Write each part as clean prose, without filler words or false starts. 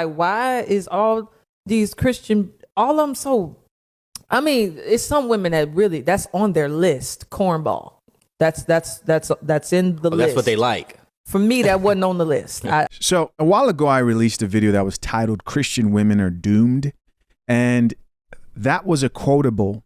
Like, why is all these Christian, all of them so, I mean, it's some women that really, that's on their list, cornball. That's in the list. That's what they like. For me, that wasn't on the list. So a while ago, I released a video that was titled "Christian Women Are Doomed." And that was a quotable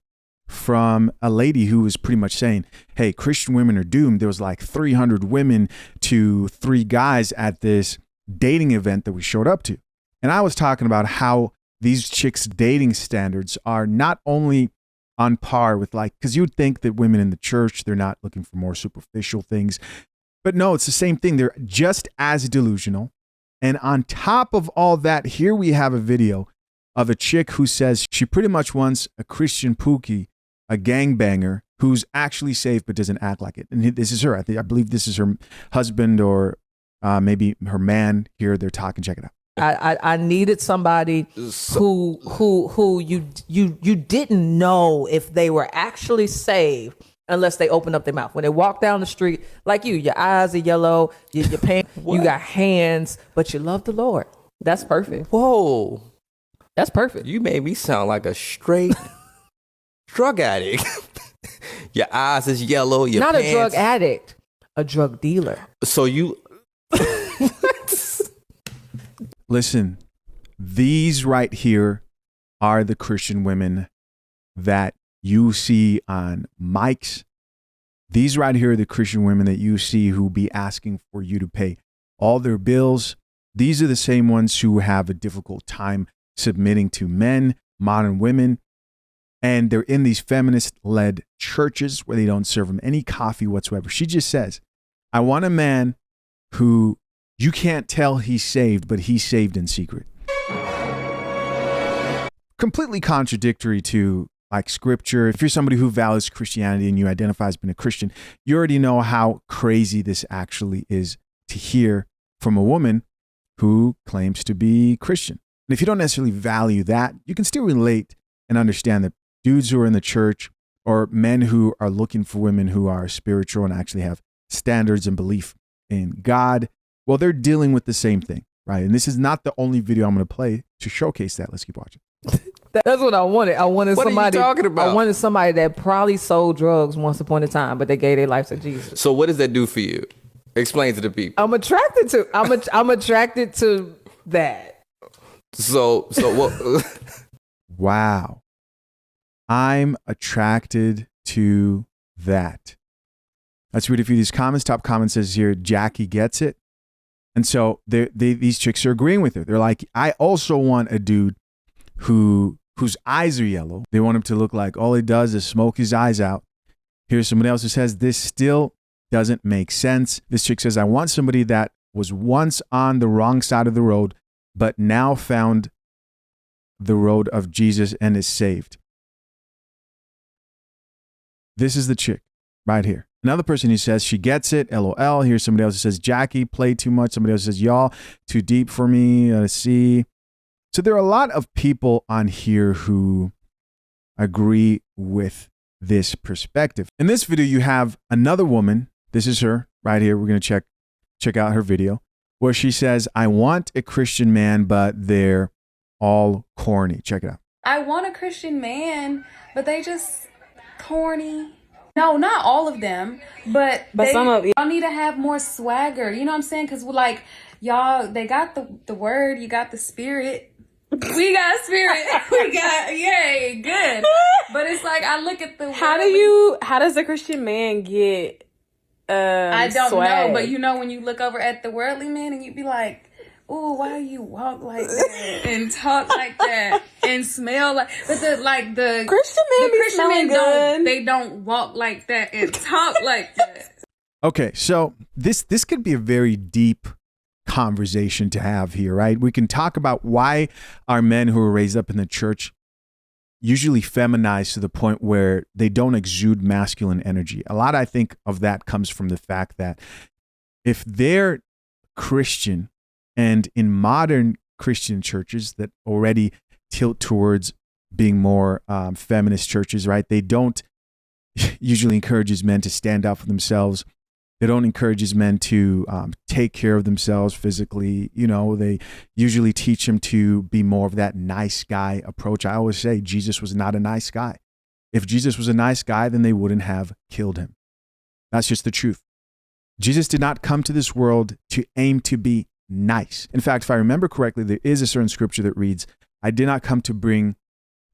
from a lady who was pretty much saying, hey, Christian women are doomed. There was like 300 women to 3 guys at this dating event that we showed up to. And I was talking about how these chicks' dating standards are not only on par with because you'd think that women in the church, they're not looking for more superficial things. But no, it's the same thing. They're just as delusional. And on top of all that, here we have a video of a chick who says she pretty much wants a Christian pookie, a gangbanger who's actually saved but doesn't act like it. And this is her. I believe this is her husband or maybe her man. Here they're talking. Check it out. I needed somebody who you didn't know if they were actually saved unless they opened up their mouth. When they walk down the street, like your eyes are yellow, your pants, you got hands, but you love the Lord. That's perfect. Whoa. That's perfect. You made me sound like a straight drug addict. Your eyes is yellow. Your not pants. A drug addict, a drug dealer. So you listen. These right here are the Christian women that you see on mics. These right here are the Christian women that you see who be asking for you to pay all their bills. These are the same ones who have a difficult time submitting to men, modern women, and they're in these feminist-led churches where they don't serve them any coffee whatsoever. She just says, I want a man who you can't tell he's saved, but he's saved in secret. Completely contradictory to scripture. If you're somebody who values Christianity and you identify as being a Christian, you already know how crazy this actually is to hear from a woman who claims to be Christian. And if you don't necessarily value that, you can still relate and understand that dudes who are in the church or men who are looking for women who are spiritual and actually have standards and belief in God, well, they're dealing with the same thing, right? And this is not the only video I'm going to play to showcase that. Let's keep watching. That's what I wanted. I wanted what somebody. What are you talking about? I wanted somebody that probably sold drugs once upon a time, but they gave their life to Jesus. So what does that do for you? Explain to the people. I'm attracted to. I'm attracted to that. So what? Wow. I'm attracted to that. Let's read a few of these comments. Top comment says here, Jackie gets it. And so these chicks are agreeing with her. They're like, I also want a dude whose eyes are yellow. They want him to look like all he does is smoke his eyes out. Here's someone else who says, this still doesn't make sense. This chick says, I want somebody that was once on the wrong side of the road, but now found the road of Jesus and is saved. This is the chick right here. Another person who says she gets it, LOL. Here's somebody else who says, Jackie played too much. Somebody else says, y'all, too deep for me. Let's see. So there are a lot of people on here who agree with this perspective. In this video, you have another woman. This is her right here. We're going to check out her video where she says, I want a Christian man, but they're all corny. Check it out. I want a Christian man, but they just corny. No, not all of them, but some of y'all need to have more swagger. You know what I'm saying? Because y'all, they got the word, you got the spirit. We got spirit. We got, yay, good. But it's like, I look at the how does a Christian man get I don't swag? know, but when you look over at the worldly man and you be like, oh, why you walk like that and talk like that and smell like, but the Christian men good. don't walk like that and talk like that. Okay, so this could be a very deep conversation to have here, right? We can talk about why our men who are raised up in the church usually feminized to the point where they don't exude masculine energy. A lot, I think, of that comes from the fact that if they're Christian, and in modern Christian churches that already tilt towards being more feminist churches, right? They don't usually encourage men to stand up for themselves. They don't encourage these men to take care of themselves physically. You know, they usually teach them to be more of that nice guy approach. I always say Jesus was not a nice guy. If Jesus was a nice guy, then they wouldn't have killed him. That's just the truth. Jesus did not come to this world to aim to be nice. In fact, if I remember correctly, there is a certain scripture that reads, I did not come to bring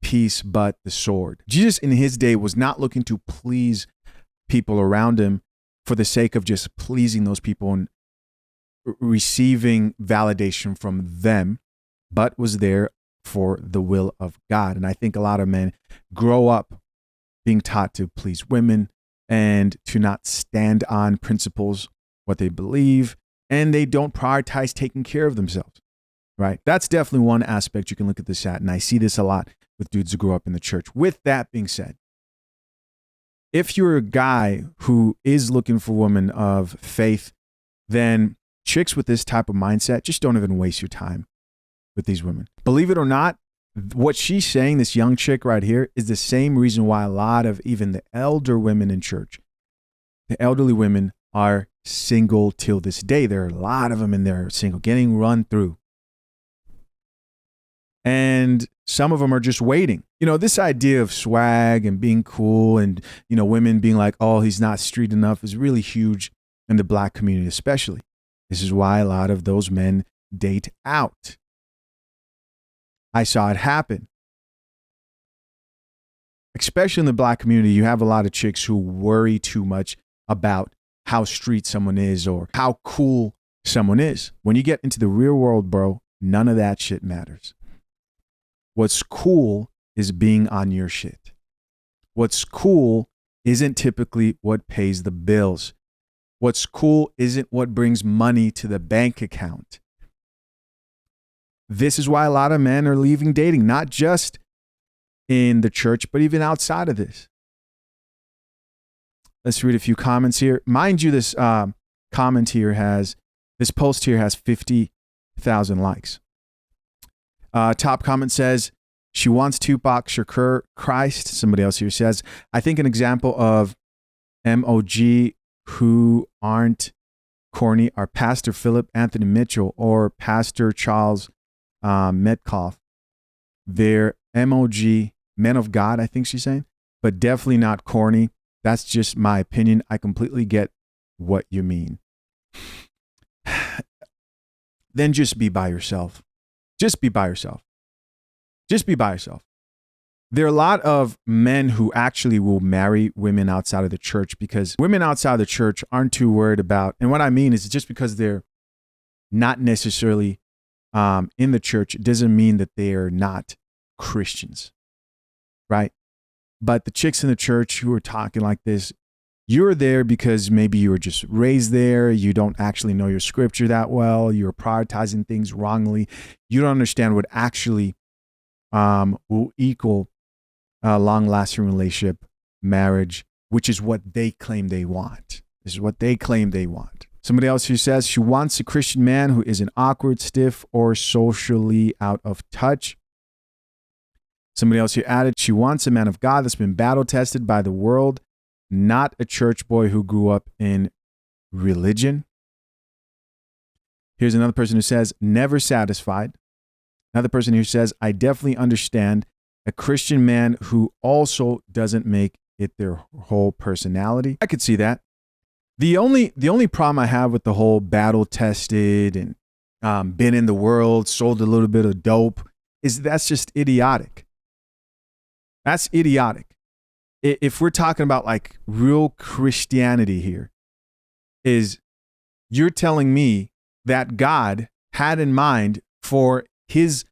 peace but the sword. Jesus in his day was not looking to please people around him for the sake of just pleasing those people and receiving validation from them, but was there for the will of God. And I think a lot of men grow up being taught to please women and to not stand on principles, what they believe, and they don't prioritize taking care of themselves, right? That's definitely one aspect you can look at this at, and I see this a lot with dudes who grew up in the church. With that being said, if you're a guy who is looking for women of faith, then chicks with this type of mindset, just don't even waste your time with these women. Believe it or not, what she's saying, this young chick right here, is the same reason why a lot of even the elder women in church, the elderly women are single till this day. There are a lot of them in there single, getting run through. And some of them are just waiting. You know, this idea of swag and being cool and, you know, women being like, oh, he's not street enough is really huge in the black community, especially. This is why a lot of those men date out. I saw it happen. Especially in the black community, you have a lot of chicks who worry too much about how street someone is or how cool someone is. When you get into the real world, bro, none of that shit matters. What's cool is being on your shit. What's cool isn't typically what pays the bills. What's cool isn't what brings money to the bank account. This is why a lot of men are leaving dating, not just in the church, but even outside of this. Let's read a few comments here. Mind you, this this post here has 50,000 likes. Top comment says, she wants Tupac Shakur Christ. Somebody else here says, I think an example of MOG who aren't corny are Pastor Philip Anthony Mitchell or Pastor Charles Metcalf. They're MOG, men of God, I think she's saying, but definitely not corny. That's just my opinion. I completely get what you mean. Then just be by yourself. Just be by yourself. Just be by yourself. There are a lot of men who actually will marry women outside of the church because women outside of the church aren't too worried about, and what I mean is just because they're not necessarily in the church, it doesn't mean that they are not Christians, right? But the chicks in the church who are talking like this, you're there because maybe you were just raised there. You don't actually know your scripture that well. You're prioritizing things wrongly. You don't understand what actually will equal a long-lasting relationship, marriage, which is what they claim they want. This is what they claim they want. Somebody else here says she wants a Christian man who isn't awkward, stiff, or socially out of touch. Somebody else here added she wants a man of God that's been battle-tested by the world, not a church boy who grew up in religion. Here's another person who says, never satisfied. Another person who says, I definitely understand a Christian man who also doesn't make it their whole personality. I could see that. The only problem I have with the whole battle-tested and been in the world, sold a little bit of dope, is that's just idiotic. That's idiotic. If we're talking about like real Christianity here, is you're telling me that God had in mind for his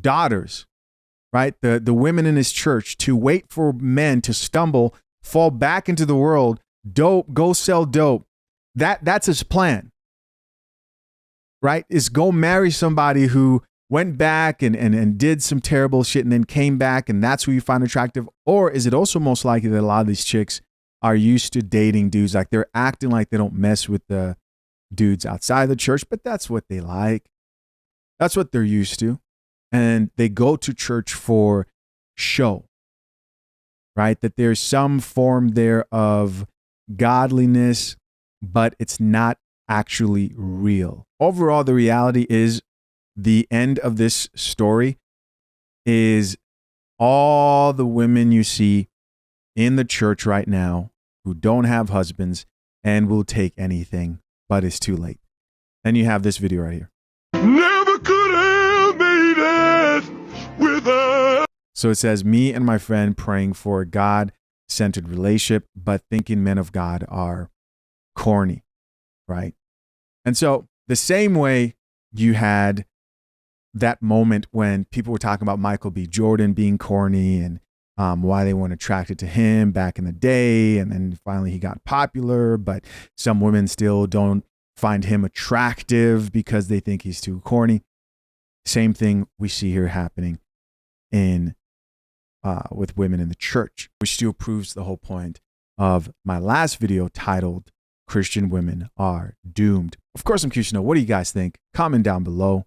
daughters, right? The women in his church to wait for men to stumble, fall back into the world, dope, go sell dope. That's his plan, right? Is go marry somebody who went back and did some terrible shit and then came back and that's who you find attractive? Or is it also most likely that a lot of these chicks are used to dating dudes, like they're acting like they don't mess with the dudes outside the church, but that's what they like. That's what they're used to. And they go to church for show, right? That there's some form there of godliness but it's not actually real. Overall, the reality is the end of this story is all the women you see in the church right now who don't have husbands and will take anything, but it's too late. And you have this video right here. Never could have made it without. So it says, me and my friend praying for a God-centered relationship, but thinking men of God are corny, right? And so the same way you had that moment when people were talking about Michael B. Jordan being corny and why they weren't attracted to him back in the day. And then finally he got popular, but some women still don't find him attractive because they think he's too corny. Same thing we see here happening in with women in the church, which still proves the whole point of my last video titled Christian Women Are Doomed. Of course, I'm curious to know, what do you guys think? Comment down below.